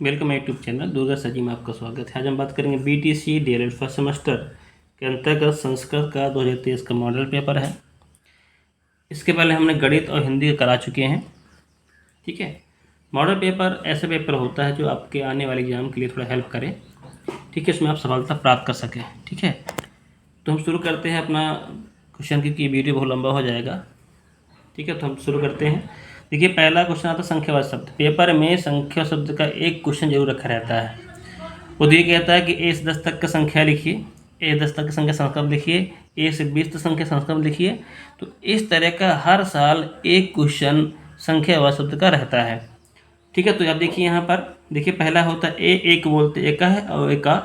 Welcome my YouTube channel Durga सजी में आपका स्वागत है। आज हम बात करेंगे बीटीसी डीएलएड फर्स्ट सेमेस्टर के अंतर्गत संस्कृत का 2023 का मॉडल पेपर है। इसके पहले हमने गणित और हिंदी करा चुके हैं। ठीक है, मॉडल पेपर ऐसा पेपर होता है जो आपके आने वाले एग्जाम के लिए थोड़ा हेल्प करे। ठीक है, इसमें आप सफलता प्राप्त कर सकें। ठीक है, तो हम शुरू करते हैं अपना क्वेश्चन, क्योंकि वीडियो बहुत लंबा हो जाएगा। ठीक है, तो हम शुरू करते हैं। देखिए, पहला क्वेश्चन आता है संख्यावाचक शब्द। पेपर में संख्या शब्द का एक क्वेश्चन जरूर रखा रहता है। वो ये कहता है कि ए से 10 तक का संख्या लिखिए, ए 10 तक की संख्या संस्कृत लिखिए, ए से 20 तक संख्या संस्कृत लिखिए। तो इस तरह का हर साल एक क्वेश्चन संख्यावाचक शब्द का रहता है। ठीक है, तो आप देखिए यहाँ पर, देखिए पहला होता है ए, एक बोलते एका है और एका,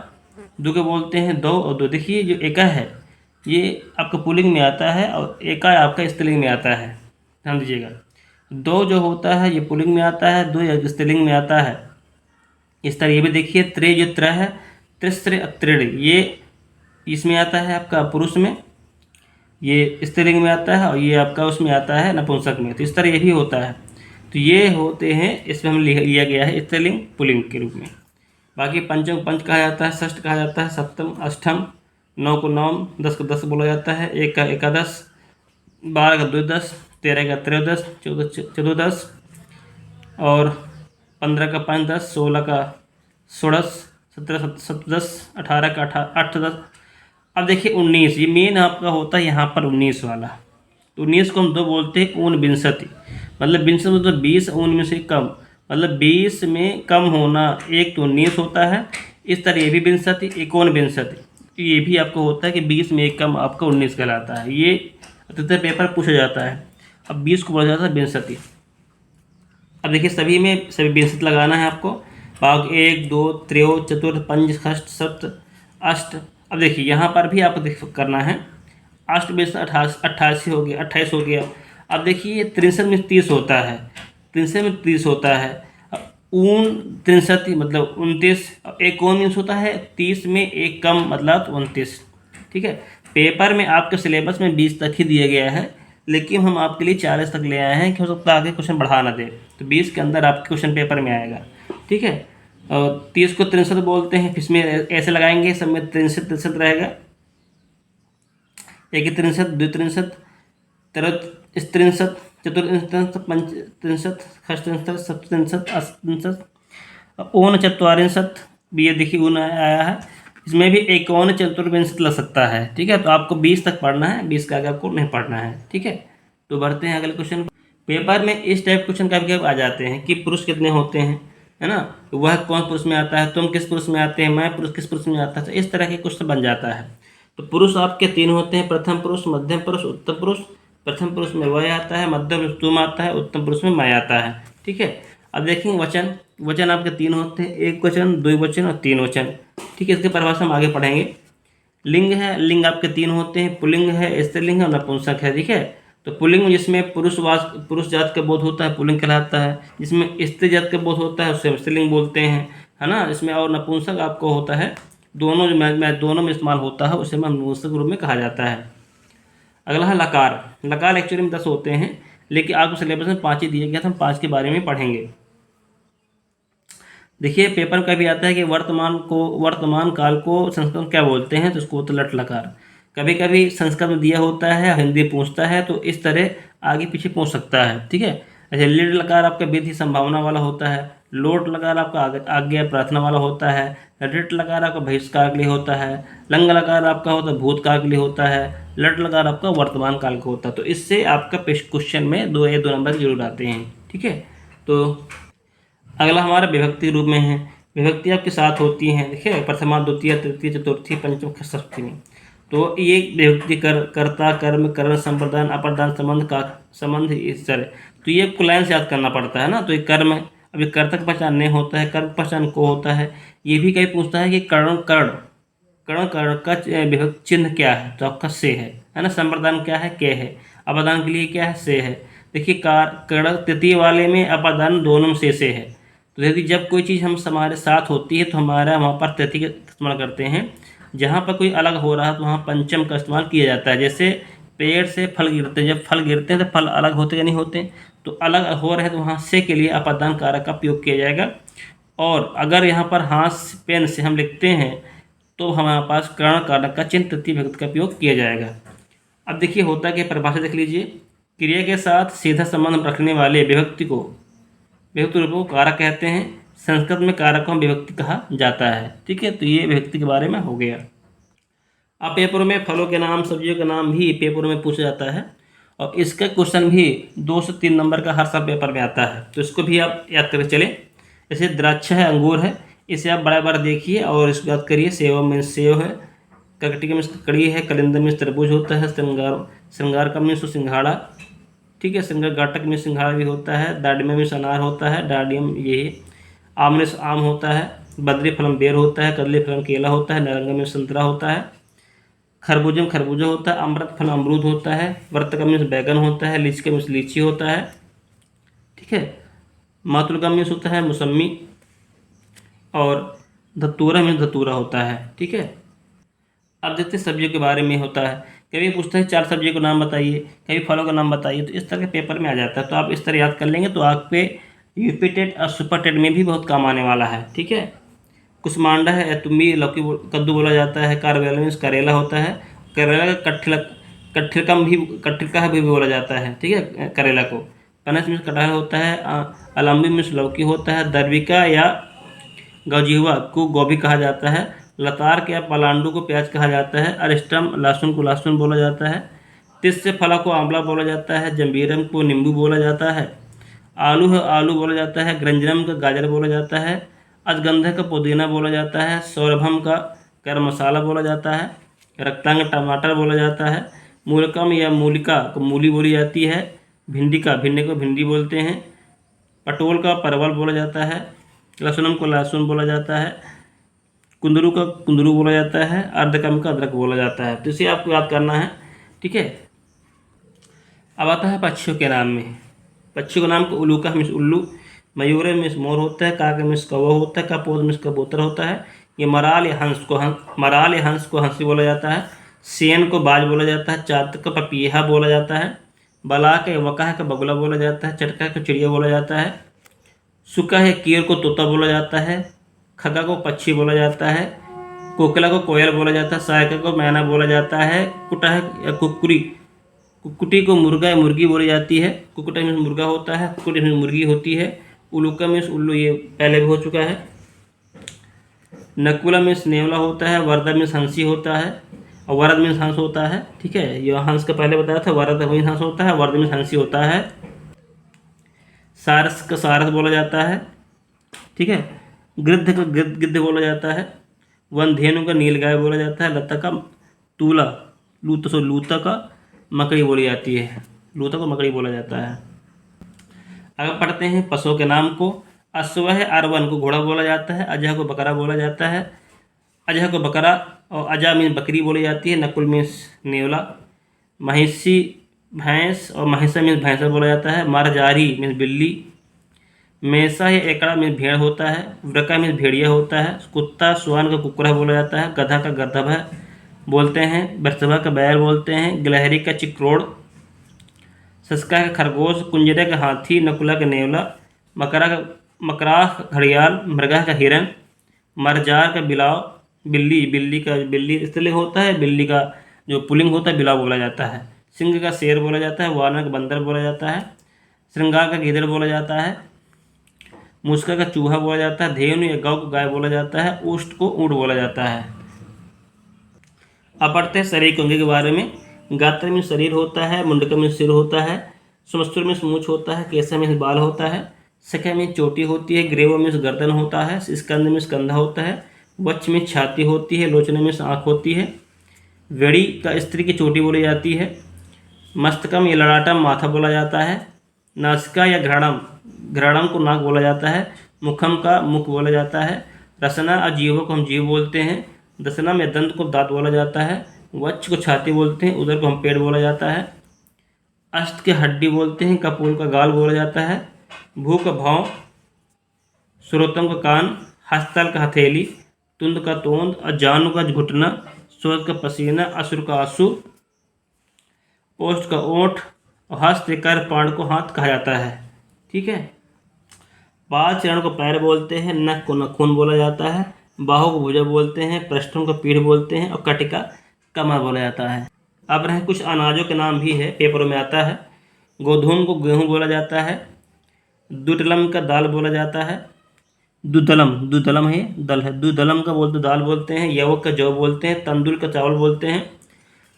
दो के बोलते हैं दो और दो। देखिए जो एका है ये आपका पुल्लिंग में आता है और एका आपका स्त्रीलिंग में आता है। ध्यान दीजिएगा, दो जो होता है ये पुल्लिंग में आता है, दो स्त्रीलिंग में आता है। इस तरह ये भी देखिए, त्रे जो त्र है, त्रिस्त्र त्रिड़, ये इसमें आता है आपका पुरुष में, ये स्त्रीलिंग में आता है और ये आपका उसमें आता है नपुंसक में। तो इस तरह ये भी होता है। तो ये होते हैं, इसमें हम लिया गया है स्त्रीलिंग पुल्लिंग के रूप में। बाकी पंचम को पंच कहा जाता है, षष्ठ कहा जाता है, सप्तम अष्टम, नौ को नवम, 10 को 10 बोला जाता है, एक का एकादश, 12 का द्वादश, 13 का त्रयोदश, 14 चतुर्दश और 15 का पंचदश, 16 का षोडश, 17 सप्तदश, 18 का अष्टदश। अब देखिए 19, ये मेन आपका होता है यहाँ पर 19 वाला। तो 19 को हम दो बोलते हैं ऊनविंशति, मतलब विंशति मतलब 20, ऊन में से कम, मतलब 20 में कम होना, एक तो 19 होता है। इस तरह ये भी विंशति, एकोन विंशति, ये भी आपको होता है कि 20 में एक कम आपका 19 कहलाता है। ये अतितर पेपर पूछा जाता है। अब 20 को बोला जाता है विंशति। अब देखिए सभी में सभी विंशति लगाना है आपको। भाग 1, 2, त्रयो, चतुर्थ, पंच, षष्ठ, सप्त, अष्ट। अब देखिए यहाँ पर भी आपको करना है। अष्ट 20, 88 हो गया, 28 हो गया। अब देखिए 63 में 30 होता है, 63 में 30 होता है। ऊन 63 मतलब 29, एक ऊन मीन्स होता है 30 में एक कम मतलब 29। ठीक है, पेपर में आपके सिलेबस में 20 तक ही दिया गया है, लेकिन हम आपके लिए 40 तक ले आए हैं कि हो सकता है आगे क्वेश्चन बढ़ा ना दे, तो 20 के अंदर आपके क्वेश्चन पेपर में आएगा। ठीक है, और 30 को 63 बोलते हैं, इसमें ऐसे लगाएंगे, सब में 63 रहेगा। एक 63, द्वि 63, त्रयोत 63, चतुर्थ 63, पंच 63, षष्ठ 63, सप्त 63, अष्ट 63, ऊन 44 भी ये देखिए ऊन आया है। इसमें भी एकोन चतुर्विंशति लग सकता है। ठीक है, तो आपको 20 तक पढ़ना है, 20 का आगे आपको नहीं पढ़ना है। ठीक है, तो बढ़ते हैं अगले क्वेश्चन। पेपर में इस टाइप क्वेश्चन कभी कभी आ जाते हैं कि पुरुष कितने होते हैं, है ना, तो वह कौन पुरुष में आता है, तुम किस पुरुष में आते हैं, मैं पुरुष किस पुरुष में आता है। तो इस तरह के क्वेश्चन बन जाता है। तो पुरुष आपके 3 होते हैं, प्रथम पुरुष, मध्यम पुरुष, उत्तम पुरुष। प्रथम पुरुष में वह आता है, मध्यम पुरुष तुम आता है, उत्तम पुरुष में मैं आता है। ठीक है, अब देखेंगे वचन। वचन आपके 3 होते हैं, एक वचन, द्विवचन और 3 वचन। ठीक है, इसके परिभाषा हम आगे पढ़ेंगे। लिंग है, लिंग आपके 3 होते हैं, पुल्लिंग है, स्त्रीलिंग है और नपुंसक है। ठीक है, तो पुल्लिंग जिसमें पुरुष जात का बोध होता है पुल्लिंग कहलाता है, जिसमें स्त्री जात का बोध होता है उससे स्त्रीलिंग बोलते हैं, है ना। इसमें और नपुंसक आपको होता है, दोनों दोनों में इस्तेमाल होता है, उसे हम नपुंसक रूप में कहा जाता है। अगला है लकार। लकार एक्चुअली में 10 होते हैं, लेकिन आपको सिलेबस में 5 ही दिया गया था, हम 5 के बारे में पढ़ेंगे। देखिए पेपर का भी आता है कि वर्तमान काल को संस्कृत में क्या बोलते हैं, तो उसको होता है लट लकार। कभी कभी संस्कृत में दिया होता है, हिंदी पूछता है, तो इस तरह आगे पीछे पूछ सकता है। ठीक है, अच्छा लीड लकार आपका विधि संभावना वाला होता है, लोट लकार आपका आज्ञा प्रार्थना वाला होता है, रिट लकार आपका भविष्यकाल के लिए होता है, लंग लकार आपका होता है भूतकाल के लिए होता है, लट लकार आपका वर्तमान काल का होता है। तो इससे आपका क्वेश्चन में दो नंबर जरूर आते हैं। ठीक है, तो अगला हमारा विभक्ति रूप में है। विभक्ति आपके साथ होती हैं, देखिए प्रथमा, द्वितीय, तृतीय, चतुर्थी, पंचम, षष्ठी। तो ये विभक्ति कर्ता, कर्म, करण, संप्रदान, अप्रदान, संबंध का संबंध इस तरह। तो ये आपको लाइन से याद करना पड़ता है ना। तो ये कर्म, अभी कर्ता का पहचान नहीं होता है, कर्म पहचान को होता है। ये भी कहीं पूछता है कि कर्ण कर्ण का विभक्ति चिन्ह क्या है, तो आपका से है ना। संप्रदान क्या है, के है। अपादान के लिए क्या है, से है। देखिए कर्ण तृतीय वाले में अपादान दोनों में से है। तो यदि जब कोई चीज़ हम हमारे साथ होती है तो हमारा वहाँ पर तृतीय का इस्तेमाल करते हैं। जहाँ पर कोई अलग हो रहा है तो वहाँ पंचम का इस्तेमाल किया जाता है। जैसे पेड़ से फल गिरते हैं, जब फल गिरते हैं तो फल अलग होते या नहीं होते, तो अलग हो रहे हैं तो वहाँ से के लिए अपादान कारक का उपयोग किया जाएगा। और अगर यहाँ पर हाथ पेन से हम लिखते हैं तो हमारे पास कर्ण कारक का चिन्ह तृतीय विभक्ति का उपयोग किया जाएगा। अब देखिए होता क्या, परिभाषा देख लीजिए। क्रिया के साथ सीधा संबंध रखने वाले विभक्ति रूपों को कारक कहते हैं। संस्कृत में कारक को विभक्ति कहा जाता है। ठीक है, तो ये विभक्ति के बारे में हो गया। अब पेपरों में फलों के नाम, सब्जियों के नाम भी पेपरों में पूछा जाता है और इसका क्वेश्चन भी 2 से 3 नंबर का हर साल पेपर में आता है, तो इसको भी आप याद करके चलें। जैसे द्राक्षा है, अंगूर है, इसे आप बड़ा देखिए और इसको याद करिए। सेव में सेव है, ककटी में ककड़ी है, कलिंदर में तरबूज होता है, श्रृंगार का में सिंघाड़ा। ठीक है, श्रृंगार घाटक में सिंघाड़ा भी होता है, दाडिमा में अनार होता है, डाडियम ये आम में आम होता है, बद्री फलम बेर होता है, कदली फलम केला होता है, नारंगा में संतरा होता है, खरबूजे में खरबूजा होता है, अमृत फल अमरूद होता है, वर्तका में बैगन होता है, लीची में लीची होता है। ठीक है, मातुलका में होता है मौसमी और धतूरा में धतूरा होता है। ठीक है, अब देखते हैं सब्जियों के बारे में होता है। कभी पूछता है 4 सब्जियों का नाम बताइए, कभी फलों का नाम बताइए, तो इस तरह के पेपर में आ जाता है। तो आप इस तरह याद कर लेंगे तो आप पे यूपी टेट और सुपर टेट में भी बहुत काम आने वाला है। ठीक है, कुसमांडा है, तुम्बी लौकी कद्दू बोला जाता है, कारवेला में करेला होता है, करेला का कट्ठिलका भी बोला जाता है। ठीक है, करेला को पनस में कटहल होता है, अलम्बी में लौकी होता है, दरविका या गौजीवा को गोभी कहा जाता है, लतार या पलांडू को प्याज कहा जाता है, अरिस्टम लहसुन को लहसुन बोला जाता है, तिस से फला को आंवला बोला जाता है, जंबीरम को नींबू बोला जाता है, आलू है आलू बोला जाता है, ग्रंजनम का गाजर बोला जाता है, अजगंधा का पुदीना बोला जाता है, सौरभम का गरम मसाला बोला जाता है, रक्तांग टमाटर बोला जाता है, मूलकम या मूलिका को मूली बोली जाती है, भिंडी को भिंडी बोलते हैं, पटोल का परवल बोला जाता है, लहसुनम को लहसुन बोला जाता है, कुंदरू का कुंदरू बोला जाता है, अर्धकम का अदरक बोला जाता है। तो इसे आपको याद करना है। ठीक है, अब आता है पक्षियों के नाम में। पक्षियों का नाम को उल्लूका मिस उल्लू, मयूर मिस मोर होता है, काग मिस कौवा होता है, कपोत मिस कबूतर होता है, ये मराल या हंस को हंसी बोला जाता है, सेन को बाज बोला जाता है, चातक का पपीहा बोला जाता है, बला के वकाह का बगुला बोला जाता है, चटका को चिड़िया बोला जाता है, सुका है कीर को तोता बोला जाता है, खगा को पक्षी बोला जाता है, कोकिला को कोयल बोला जाता है, सायका को मैना बोला जाता है, कुटा है या कुक्कुटी को मुर्गा या मुर्गी बोली जाती है, कुक्कुटा में मुर्गा होता है, कुक्कुटी में मुर्गी होती है, उल्लूका में उल्लू ये पहले भी हो चुका है, नकुला में नेवला होता है, वर्दा में हंसी होता है और वरद में हंस होता है। ठीक है, ये हंस का पहले बताया था, वरद में हंस होता है, वर्द में हंसी होता है, सारस का सारस बोला जाता है। ठीक है, गिद्ध का गिद्ध बोला जाता है, वनधेनु का नीलगाय बोला जाता है, लता का लूता का मकड़ी बोली जाती है, लूता को मकड़ी बोला जाता है। अगर पढ़ते हैं पशुओं के नाम को, अश्व है अरवन को घोड़ा बोला जाता है, अजह को बकरा बोला जाता है, अजह को बकरा और अजा में बकरी बोली जाती है, नकुल में नेवला, महिषी भैंस और महिषा में भैंसा बोला जाता है, मारजारी में बिल्ली, मेसा या एकड़ा में भेड़ होता है, व्रका में भेड़िया होता है, कुत्ता स्वान का कुकरा बोला जाता है, गधा का गधब बोलते हैं, बरसभा का बैल बोलते हैं, गिलहरी का चिक्रोड़, सस्का का खरगोश, कुंजरा का हाथी, नकुला का नेवला, मकराह घड़ियाल, मृगा का हिरन, मरजार का बिलाव, बिल्ली स्त्रीलिंग होता है, बिल्ली का जो पुल्लिंग होता है बिलाव बोला जाता है, सिंह का शेर बोला जाता है, वानर का बंदर बोला जाता है, श्रृंगार का गीदड़ बोला जाता है, मुस्का का चूहा बोला जाता है, धेनु या गौ को गाय बोला जाता है, ऊष्ट को ऊँट बोला जाता है। अब पढ़ते हैं शरीर के अंग के बारे में। गात्र में शरीर होता है, मुंडक में सिर होता है, समस्तुर में मूछ होता है, केसा में बाल होता है, सखा में चोटी होती है, ग्रेव में गर्दन होता है, स्कंद में स्कंधा होता है, वक्ष में छाती होती है, लोचने में आँख होती है, वेड़ी का स्त्री की चोटी बोली जाती है, मस्तकम या ललाटम माथा बोला जाता है, नासिका या घ्राणम को नाक बोला जाता है, मुखम का मुख बोला जाता है, रसना और जीवों को हम जीव बोलते हैं, दसना में दंत को दांत बोला जाता है, वक्ष को छाती बोलते हैं, उदर को हम पेट बोला जाता है, अष्ट के हड्डी बोलते हैं, कपूल का गाल बोला जाता है, भू का भाव, श्रोतम का कान, हस्तल का हथेली, तुंद का तोंद और जानु का घुटना, स्वर्ग का पसीना, असुर का आंसू, ओष्ठ का ओठ और हस्त कर पांड को हाथ कहा जाता है। ठीक है, पाद चरण को पैर बोलते हैं, नख को नखून बोला जाता है, बाहु को भुजा बोलते हैं, पृष्ठों को पीठ बोलते हैं और कटिका कमर बोला जाता है। अब रहे कुछ अनाजों के नाम भी है, पेपरों में आता है। गोधूम को गेहूँ बोला जाता है, दुतलम का दाल बोला जाता है, दुदलम है, दल है, दुदलम का बोलते दाल बोलते हैं, यवक का जौ बोलते हैं, तंदुल का चावल बोलते हैं,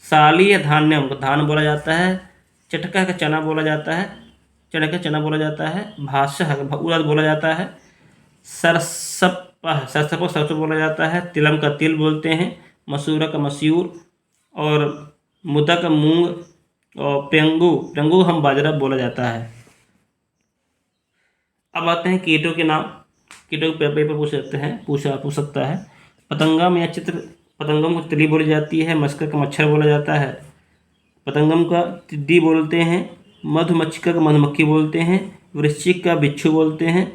साली या धान्यम को धान बोला जाता है, चटका का चना बोला जाता है, चने का चना बोला जाता है, भाषा उड़द बोला जाता है, सरसप को सरसों बोला जाता है, तिलम का तिल बोलते हैं, मसूरा का मसूर और मुदा का मूंग और पेंगू हम बाजरा बोला जाता है। अब आते हैं कीटों के नाम। कीटों के पेपर पूछ सकता है। पतंगम या पतंगम को तिली बोली जाती है, मस्कर का मच्छर बोला जाता है, पतंगम का टिड्डी बोलते हैं, मधुमक्खिका का मधुमक्खी बोलते हैं, वृश्चिक का बिच्छू बोलते हैं,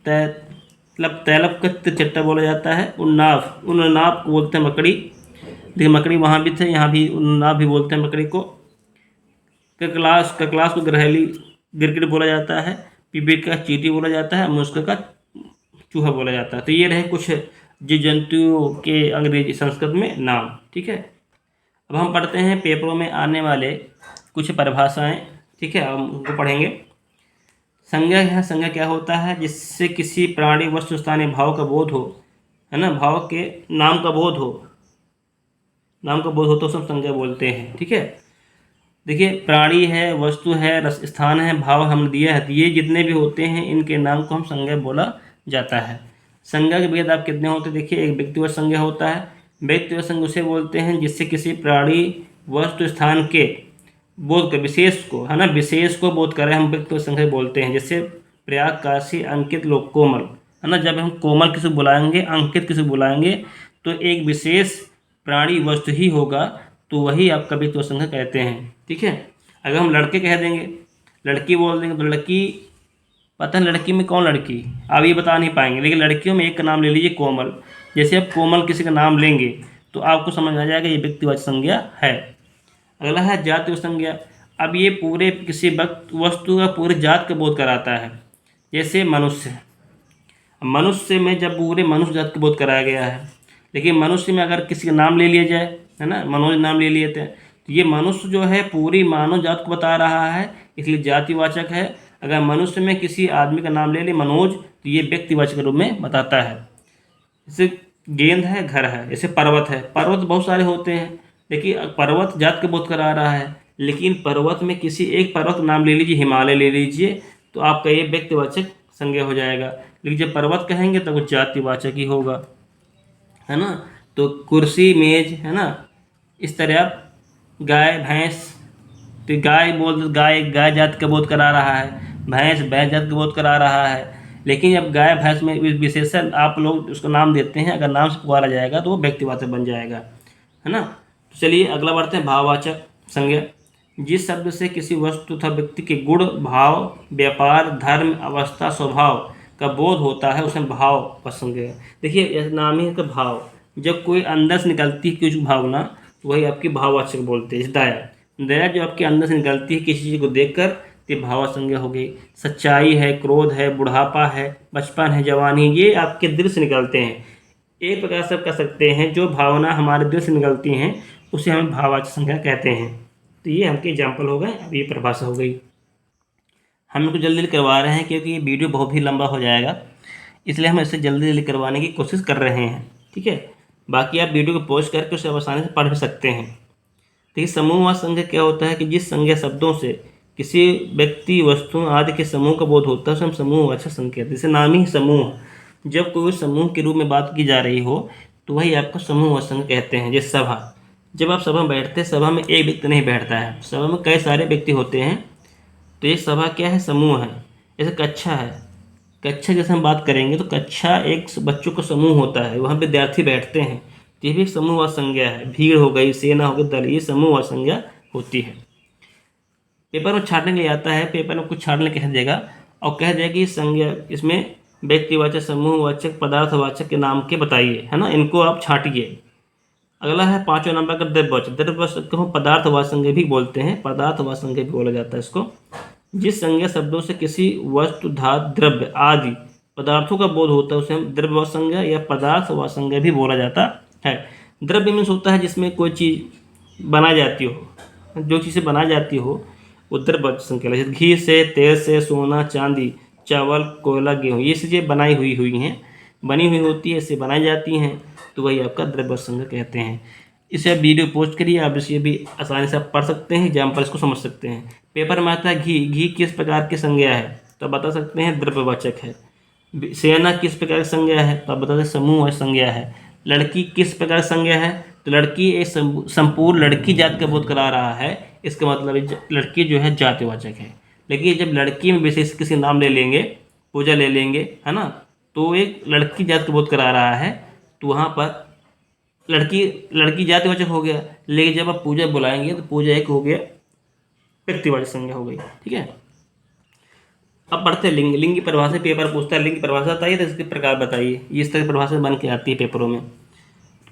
तैलप का तिरचट्टा बोला जाता है, उन्नाव को बोलते हैं मकड़ी। देखिए मकड़ी वहाँ भी थे, यहाँ भी उन्नाव भी बोलते हैं मकड़ी को। ककलास को ग्रहेली गिरगिट बोला जाता है, पिपी का चींटी बोला जाता है, मुस्क का चूहा बोला जाता है। तो ये रहे कुछ जीव जंतुओं के अंग्रेजी संस्कृत में नाम। ठीक है, अब हम पढ़ते हैं पेपरों में आने वाले कुछ परिभाषाएं। ठीक है, हम उनको पढ़ेंगे। संज्ञा है, संज्ञा क्या होता है? जिससे किसी प्राणी वस्तु स्थानीय भाव का बोध हो, है ना, भाव के नाम का बोध हो तो सब संज्ञा बोलते हैं। ठीक है, देखिए प्राणी है, वस्तु है, स्थान है, भाव हमने दिया है, तो ये जितने भी होते हैं इनके नाम को हम संज्ञा बोला जाता है। संज्ञा के भेद आप कितने होते हैं? देखिए, एक व्यक्तिगत संज्ञा होता है। व्यक्तिगत संज्ञा उसे बोलते हैं जिससे किसी प्राणी वस्तु स्थान के बोध कर विशेष को, है ना, विशेष को बोध करें, हम व्यक्तिगत संज्ञा बोलते हैं। जैसे प्रयाग, काशी, अंकित, लोक, कोमल, है ना। जब हम कोमल किसी बुलाएंगे, अंकित किसी बुलाएंगे तो एक विशेष प्राणी वस्तु ही होगा, तो वही आपका व्यक्तिगत संज्ञा कहते हैं। ठीक है, अगर हम लड़के कह देंगे, लड़की बोल देंगे, तो लड़की, पता है लड़की में कौन लड़की आप ये बता नहीं पाएंगे, लेकिन लड़कियों में एक का नाम ले लीजिए कोमल। जैसे आप कोमल किसी का नाम लेंगे तो आपको समझ आ जाएगा ये व्यक्तिवाचक संज्ञा है। अगला है जातिवाचक संज्ञा। अब ये पूरे किसी वस्तु का पूरे जात का बोध कराता है। जैसे मनुष्य में जब पूरे मनुष्य जात का बोध कराया गया है, लेकिन मनुष्य में अगर किसी का नाम ले लिया जाए, है ना, मनोज नाम ले लिए थे, तो ये मनुष्य जो है पूरी मानव जात को बता रहा है, इसलिए जातिवाचक है। अगर मनुष्य में किसी आदमी का नाम ले ले मनोज, तो ये व्यक्तिवाचक के रूप में बताता है। जैसे गेंद है, घर है, जैसे पर्वत है, पर्वत बहुत सारे होते हैं, लेकिन पर्वत जात के बोध करा रहा है, लेकिन पर्वत में किसी एक पर्वत नाम ले लीजिए, हिमालय ले लीजिए, तो आपका ये व्यक्तिवाचक संज्ञा हो जाएगा। लेकिन जब पर्वत कहेंगे तो वो जातिवाचक ही होगा, है ना। तो कुर्सी, मेज, है ना, इस तरह आप गाय, भैंस, तो गाय बोल, गाय जात का बोध करा रहा है, भैंस जात का बोध करा रहा है। लेकिन जब गाय भैंस में विशेषण आप लोग उसको नाम देते हैं, अगर नाम से पुकारा जाएगा तो वो व्यक्तिवाचक बन जाएगा, है ना। तो चलिए अगला बढ़ते हैं भाववाचक संज्ञा। जिस शब्द से किसी वस्तु तथा व्यक्ति के गुण, भाव, व्यापार, धर्म, अवस्था, स्वभाव का बोध होता है उसे भाव पसंद है। देखिए नाम ही का भाव, जब कोई अंदर से निकलती है कुछ भावना, तो वही आपकी भाववाचक बोलते हैं। दया जो आपके अंदर से निकलती है किसी चीज़ को देखकर, ये भाववाचक संज्ञा हो गई। सच्चाई है, क्रोध है, बुढ़ापा है, बचपन है, जवानी, ये आपके दिल से निकलते हैं। एक प्रकार से कह सकते हैं जो भावना हमारे दिल से निकलती हैं उसे हम भाववाचक संज्ञा कहते हैं। तो ये हमके एग्जाम्पल हो गए, अब ये परिभाषा हो गई। हम इनको जल्दी जल्दी करवा रहे हैं क्योंकि ये वीडियो बहुत ही लंबा हो जाएगा, इसलिए हम इसे जल्दी जल्दी करवाने की कोशिश कर रहे हैं। ठीक है, बाकी आप वीडियो को पॉज करके उसे आसानी से पढ़ भी सकते हैं। देखिए समूहवाचक संज्ञा क्या होता है कि जिस संज्ञा शब्दों से किसी व्यक्ति, वस्तु आदि के समूह का बोध होता है उसे हम समूहवाचक संज्ञा कहते हैं। जैसे नाम ही समूह, जब कोई समूह के रूप में बात की जा रही हो तो वही आपको समूहवाचक संज्ञा कहते हैं। जैसे सभा, जब आप सभा में बैठते हैं, सभा में एक व्यक्ति नहीं बैठता है, सभा में कई सारे व्यक्ति होते हैं, तो ये सभा क्या है? समूह है। जैसे कक्षा है, कक्षा जैसे हम बात करेंगे तो कक्षा एक बच्चों का समूह होता है, वहाँ विद्यार्थी बैठते हैं, तो ये भी एक समूहवाचक संज्ञा है। भीड़ हो गई, सेना हो गई, दल, ये समूहवाचक संज्ञा होती है। पेपर में छाटने के लिए आता है, पेपर में कुछ छाटने कह देगा और कह देगा कि संज्ञा इसमें व्यक्तिवाचक, समूहवाचक, पदार्थवाचक के नाम के बताइए, है ना, इनको आप छाटिए। अगला है 5वें नंबर का द्रव्यवाचक। द्रव्यवाचक को हम पदार्थवाचक संज्ञा भी बोलते हैं, पदार्थवाचक संज्ञा भी बोला जाता है इसको। जिस संज्ञा शब्दों से किसी वस्तु, धातु, द्रव्य आदि पदार्थों का बोध होता है उसे हम द्रव्यवाद संज्ञा या पदार्थवाद संज्ञा भी बोला जाता है। द्रव्य मीन्स होता है जिसमें कोई चीज़ बनाई जाती हो, जो चीज़ें बनाई जाती हो वो द्रव्यवाद संज्ञा। जैसे घी से, तेल से, सोना, चांदी, चावल, कोयला, गेहूँ, ये चीज़ें बनाई हुई हैं, बनी हुई होती है, इससे बनाई जाती हैं, तो वही आपका द्रव्यवाद संज्ञा कहते हैं। इसे आप वीडियो पोस्ट करिए, आप इसे भी आसानी से आप पढ़ सकते हैं, एग्जाम्पल इसको समझ सकते हैं। पेपर में आता है घी किस प्रकार की संज्ञा है, तो आप बता सकते हैं द्रव्यवाचक है। सेना किस प्रकार की संज्ञा है, तो आप बता सकते समूह संज्ञा है। लड़की किस प्रकार की संज्ञा है, तो लड़की एक संपूर्ण लड़की जात का बोध करा रहा है, इसका मतलब लड़की जो है जातिवाचक है। लेकिन जब लड़की में विशेष किसी नाम ले लेंगे, पूजा ले लेंगे, है ना, तो एक लड़की जात का बोध करा रहा है, तो वहाँ पर लड़की जातिवाचक हो गया। लेकिन जब आप पूजा बुलाएंगे तो पूजा एक हो गया व्यक्तिवाचक संज्ञा हो गई। ठीक है, अब पढ़ते हैं लिंग की परिभाषा। पेपर पूछता है लिंग की परिभाषा बताइए, तो इसके प्रकार बताइए। ये इस तरह की परिभाषा बन के आती है पेपरों में।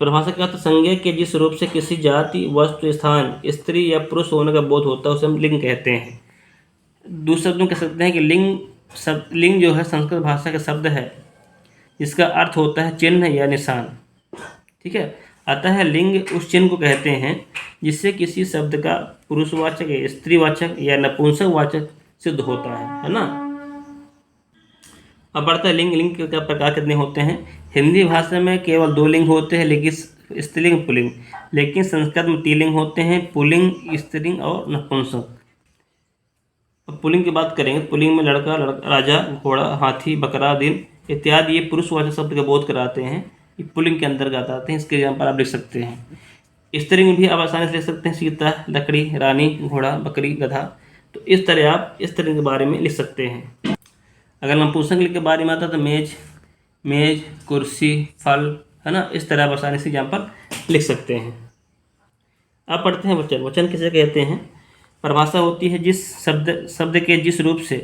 परिभाषा क्या होता है, संज्ञा के जिस रूप से किसी जाति, वस्तु, स्थान, स्त्री या पुरुष होने का बोध होता है उसे हम लिंग कहते हैं। दूसरे शब्दों कह सकते हैं कि लिंग जो है संस्कृत भाषा का शब्द है जिसका अर्थ होता है चिन्ह या निशान। ठीक है, अतः लिंग उस चिन्ह को कहते हैं जिससे किसी शब्द का पुरुषवाचक या स्त्रीवाचक या नपुंसकवाचक सिद्ध होता है ना। अब बढ़ता है लिंग के प्रकार कितने होते हैं। हिंदी भाषा में केवल 2 लिंग होते हैं, लेकिन स्त्रीलिंग, पुल्लिंग। लेकिन संस्कृत में 3 लिंग होते हैं, पुल्लिंग, स्त्रीलिंग और नपुंसक। अब पुल्लिंग की बात करेंगे, पुल्लिंग में लड़का, राजा, घोड़ा, हाथी, बकरा, दिन इत्यादि ये पुरुषवाचक शब्द का बोध कराते हैं, ये पुल्लिंग के अंतर्गत आते हैं। इसके यहाँ पर आप लिख सकते हैं। स्त्रीलिंग भी आप आसानी से लिख सकते हैं, सीता, लकड़ी, रानी, घोड़ा, बकरी, गधा। तो इस तरह आप इस तरह के बारे में लिख सकते हैं। अगर नपुंसक के बारे में आता तो मेज, कुर्सी, फल, है ना, इस तरह आप आसानी से यहाँ पर लिख सकते हैं। अब पढ़ते हैं वचन। वचन किसे कहते हैं। परिभाषा होती है जिस शब्द के जिस रूप से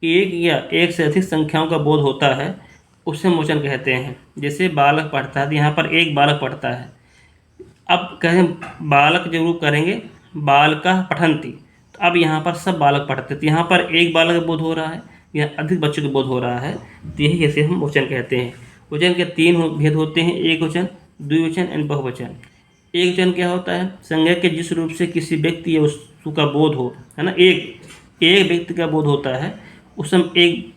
एक या एक से अधिक संख्याओं का बोध होता है उसे हम वचन कहते हैं। जैसे बालक पढ़ता है, तो यहाँ पर एक बालक पढ़ता है। अब कहें बालक जब रूप करेंगे बालका पठन्ति, तो अब यहाँ पर सब बालक पढ़ते, तो यहाँ पर एक बालक का बोध हो रहा है या अधिक बच्चों का बोध हो रहा है, तो यही ऐसे हम वचन कहते हैं। वचन के 3 भेद होते हैं, एक वचन, द्विवचन एवं बहुवचन। एक वचन क्या होता है, संज्ञा के जिस रूप से किसी व्यक्ति या वस्तु का बोध हो, है ना, एक व्यक्ति का बोध होता है उसे हम एक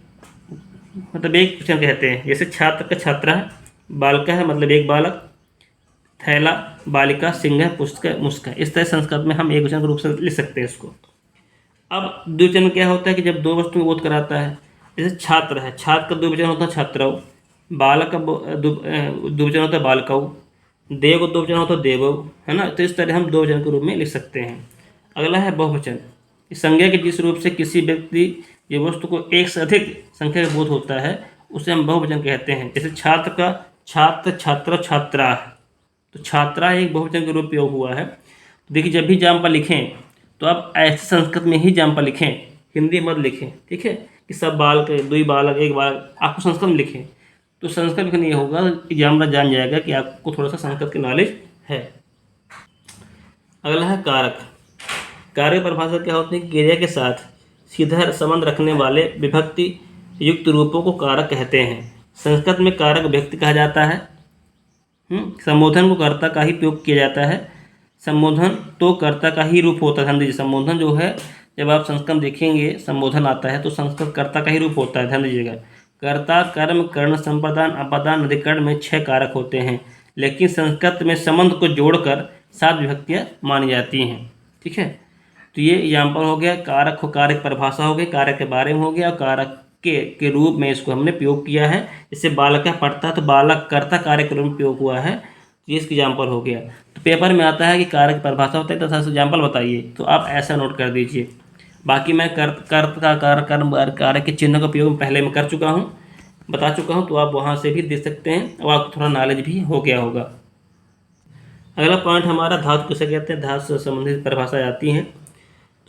वचन कहते हैं। जैसे छात्र का छात्रा है, बालका है मतलब एक बालक, थैला, बालिका, सिंह, पुस्तक, मुस्का। इस तरह संस्कृत में हम एक वचन के रूप से लिख सकते हैं इसको। अब द्विवचन क्या होता है कि जब 2 वस्तु में बोध कराता है। जैसे छात्र है, छात्र का द्विवचन होता है छात्राओ, बालक का द्विवचन होता है बालकाओ, देव का द्विवचन होता है देवो, है ना। तो इस तरह हम 2 वचन के रूप में लिख सकते हैं। अगला है बहुवचन। संज्ञा के जिस रूप से किसी व्यक्ति या वस्तु को एक से अधिक संख्या का बोध होता है उसे हम बहुवचन कहते हैं। जैसे छात्र का छात्र, छात्रा, छात्रा, तो छात्रा एक बहुवचन के रूप में प्रयोग हुआ है। देखिए जब भी जाम पर लिखें तो आप ऐसे संस्कृत में ही जाम पर लिखें, हिंदी मत लिखें। ठीक है, कि सब बालक, 2 बालक, 1 बालक, आपको संस्कृत में लिखें तो संस्कृत लिखने ये होगा, एग्जामिनर जान जाएगा कि आपको थोड़ा सा संस्कृत की नॉलेज है। अगला है कारक। कारक परिभाषा क्या होती है, क्रिया के साथ सीधा संबंध रखने वाले विभक्ति युक्त रूपों को कारक कहते हैं। संस्कृत में कारक व्यक्ति कहा जाता है। संबोधन को कर्ता का ही प्रयोग किया जाता है। संबोधन तो कर्ता का ही रूप होता है। ध्यान दीजिए, संबोधन जो है जब आप संस्कृत देखेंगे संबोधन आता है तो संस्कृत कर्ता का ही रूप होता है। ध्यान दीजिएगा, कर्ता, कर्म, कर्ण, संप्रदान, अपदान, अधिकरण में 6 कारक होते हैं, लेकिन संस्कृत में संबंध को जोड़कर 7 विभक्तियाँ मानी जाती हैं। ठीक है, तो ये एग्जाम्पल हो गया। कारक हो, कारक परिभाषा हो गई, कारक के बारे में हो गया, कारक के रूप में इसको हमने प्रयोग किया है। जैसे बालक का पढ़ता है तो बालक कर्ता कारक के रूप में प्रयोग हुआ है, तो ये इसका एग्जाम्पल हो गया। तो पेपर में आता है कि कारक परिभाषा होता है तो ऐसा एग्जाम्पल बताइए, तो आप ऐसा नोट कर दीजिए। बाकी मैं कर्ता, कारक, कर्म, कारक के चिन्ह का प्रयोग पहले मैं कर चुका हूँ, बता चुका हूँ, तो आप वहाँ से भी देख सकते हैं और आपको थोड़ा नॉलेज भी हो गया होगा। अगला पॉइंट हमारा धातु किसे कहते हैं। धातु से संबंधित परिभाषा आती हैं।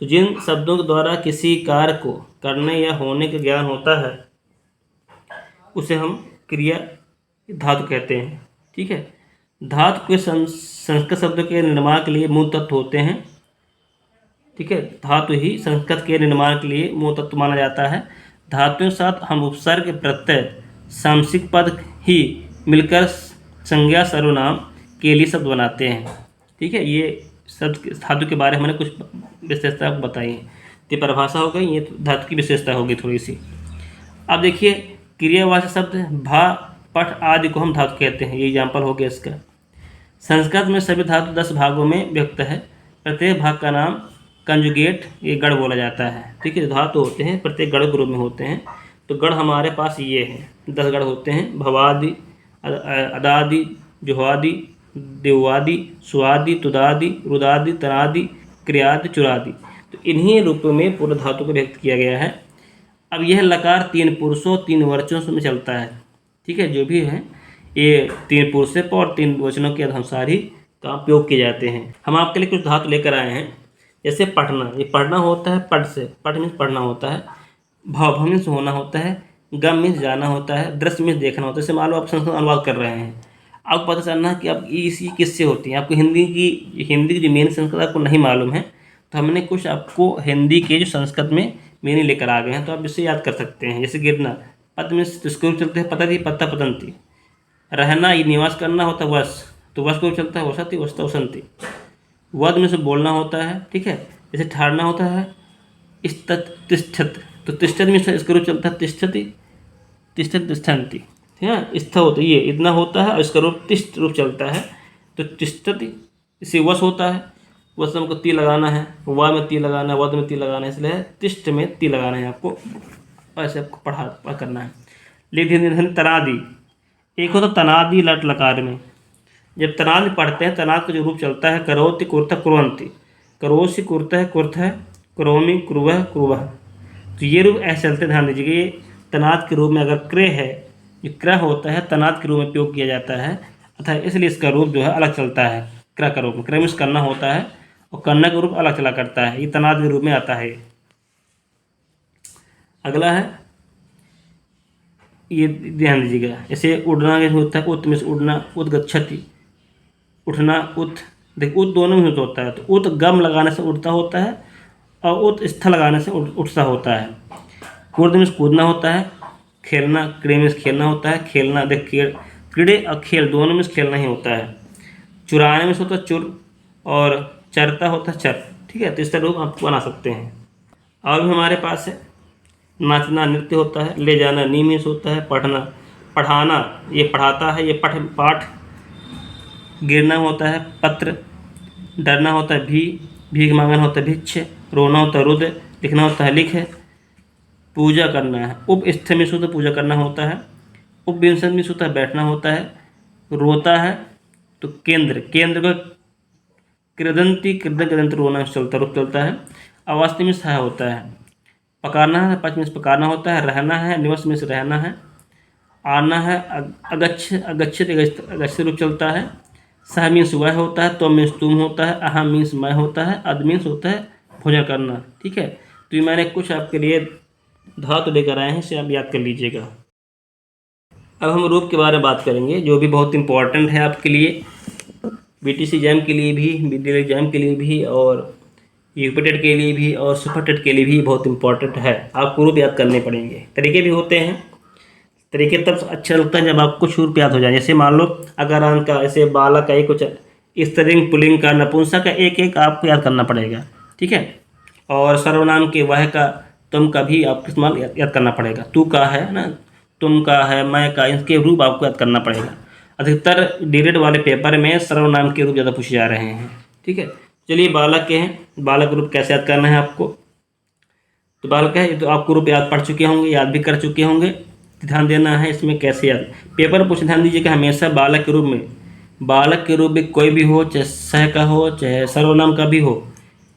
तो जिन शब्दों के द्वारा किसी कार्य को करने या होने का ज्ञान होता है उसे हम क्रिया धातु कहते हैं। ठीक है, धातु के संस्कृत शब्दों के निर्माण के लिए मूल तत्व होते हैं। ठीक है, धातु ही संस्कृत के निर्माण के लिए मूल तत्व माना जाता है। धातुओं के साथ हम उपसर्ग, प्रत्यय सामसिक पद ही मिलकर संज्ञा सर्वनाम के लिए शब्द बनाते हैं। ठीक है, ये शब्द धातु के बारे में मैंने कुछ विशेषता बताई है। तो परिभाषा हो गई, ये धातु की विशेषता होगी थोड़ी सी। अब देखिए क्रियावाचक शब्द भा, पठ आदि को हम धातु कहते हैं। ये एग्जाम्पल हो गया इसका। संस्कृत में सभी धातु 10 भागों में व्यक्त है। प्रत्येक भाग का नाम कंजुगेट, ये गढ़ बोला जाता है। ठीक है, धातु होते हैं प्रत्येक गढ़ ग्रुप में होते हैं। तो गढ़ हमारे पास ये हैं, 10 गढ़ होते हैं। भवादि, अदादि, जुहादि, देवादि, सुआदि, तुदादि, रुदादि, तनादि, क्रियादि, चुरादि। तो इन्हीं रूपों में पूर्ण धातु को व्यक्त किया गया है। अब यह लकार 3 पुरुषों 3 वचनों में चलता है। ठीक है, जो भी है ये 3 पुरुषों पर और 3 वचनों के अनुसार ही का उपयोग किए जाते हैं। हम आपके लिए कुछ धातु लेकर आए हैं। जैसे पढ़ना, ये पढ़ना होता है पढ़ से, पढ़ मीन्स पढ़ना होता है। भाव मीन्स होना होता है। गम मीन्स जाना होता है। दृश्य मीन्स देखना होता है। जैसे मान लो आप संस्कृत अनुवाद कर रहे हैं, आपको पता चलना है कि आप इसी किससे होती हैं। आपको हिंदी की जो मेन संस्कृत आपको नहीं मालूम है, तो हमने कुछ आपको हिंदी के जो संस्कृत में मीनिंग लेकर आ गए हैं, तो आप इससे याद कर सकते हैं। जैसे गिरना, पद में इसको चलते हैं पतति, पत्ता पतंती। रहना, ये निवास करना होता है वश, तो वश को चलता है वसति, वसता वसंती। वद में से बोलना होता है। ठीक है, जैसे ठहरना होता है तिष्ठत, तो तिष्ठत में इसका रूप चलता है तिष्ठति, तिष्ठत तिष्ठन्ति। ठीक है, स्थ होता है, ये इतना होता है और इसका रूप तिष्ठ रूप चलता है, तो तिष्ठति। इसे वश होता है, वश में हमको ती लगाना है, वा में ती लगाना है, वद में ती लगाना है, इसलिए तिष्ठ में ती लगाना है आपको। ऐसे आपको पढ़ा करना है। लेकिन तनादि, एक होता तनादि लट लकार में। जब तनादि पढ़ते हैं, तनाद का जो रूप चलता है करोति कुर्ता कुर्वन्ति, करोसि कुर्ता है कुर्थ है, करोमि कुर्वह कुर्वह। तो ये रूप ऐसे चलते, ध्यान दीजिएगा। ये तनाद के रूप में अगर क्रे है, ये क्र होता है तनाद के रूप में उपयोग किया जाता है, अतः इसलिए इसका रूप जो है अलग चलता है। क्र का रूप में, क्र मीन्स करना होता है और करना का रूप अलग चला करता है। ये तनाद के रूप में आता है। अगला है, ये ध्यान दीजिएगा। जैसे उड़ना होता है, उत में से उड़ना, उद्गच्छति, उठना, उत। देखिए उत दोनों में होता है। तो उत गम लगाने से उड़ता होता है और उत स्थ लगाने से उठता होता है। कूद में कूदना होता है। खेलना, क्रीड़े में खेलना होता है। खेलना, देख क्रीड़े और खेल दोनों में खेलना ही होता है। चुराने में होता है चुर, और चरता होता है चर। ठीक है, तो इस तरह रूप आप बना सकते हैं। और भी हमारे पास है नाचना, नृत्य होता है। ले जाना, नीमिस होता है। पढ़ना, पढ़ाना, ये पढ़ाता है, ये पाठ। गिरना होता है पत्र। डरना होता है भी, भीख मांगना होता है भिक्ष। रोना होता है रुद्र, लिखना होता है लिख। पूजा करना है, उपस्थ में होता है पूजा करना होता है। उपविंशन में होता है बैठना होता है। रोता है तो केंद्र, केंद्र का कृदंती, कृदंत रोना चलता रूप चलता है। अवस्थी में सहाय होता है। पकाना है, पच में पकाना होता है। रहना है, निवस में से रहना है। आना है, अगच्छित अगच्छित रूप चलता है। सह मीन्स वह होता है। तो मीन्स तुम होता है। अहम मीन्स मैं होता है। अद मीन्स होता है भोजन करना। ठीक है, तो ये मैंने कुछ आपके लिए धातु लेकर आए हैं, इसे आप याद कर लीजिएगा। अब हम रूप के बारे में बात करेंगे, जो भी बहुत इंपॉर्टेंट है आपके लिए, बीटीसी एग्जाम के लिए भी, बीडीएल एग्जाम के लिए भी, और यूपीटेट के लिए भी, और सुपरटेट के लिए भी बहुत इंपॉर्टेंट है। आपको रूप याद करने पड़ेंगे। तरीके भी होते हैं। तरीके तब अच्छा लगता है जब आपको रूप याद हो जाए। जैसे मान लो अकारांत का, ऐसे बालक का, एक कुछ स्त्रीलिंग पुल्लिंग का, नपुंसक का, एक एक आपको याद करना पड़ेगा। ठीक है, और सर्वनाम के वह का, तुम का भी आपको इस्तेमाल याद करना पड़ेगा। तू का है ना, तुम का है, मैं का, इसके रूप आपको याद करना पड़ेगा। अधिकतर डीएलएड वाले पेपर में सर्वनाम के रूप ज़्यादा पूछे जा रहे हैं। ठीक है, चलिए बालक के हैं। बालक रूप कैसे याद करना है आपको, तो बालक है, तो आपको रूप याद पढ़ चुके होंगे, याद भी कर चुके होंगे। ध्यान देना है इसमें कैसे याद, पेपर पूछ ध्यान दीजिए कि हमेशा बालक के रूप में, बालक के रूप में कोई भी हो, चाहे सह का हो चाहे सर्वनाम का भी हो,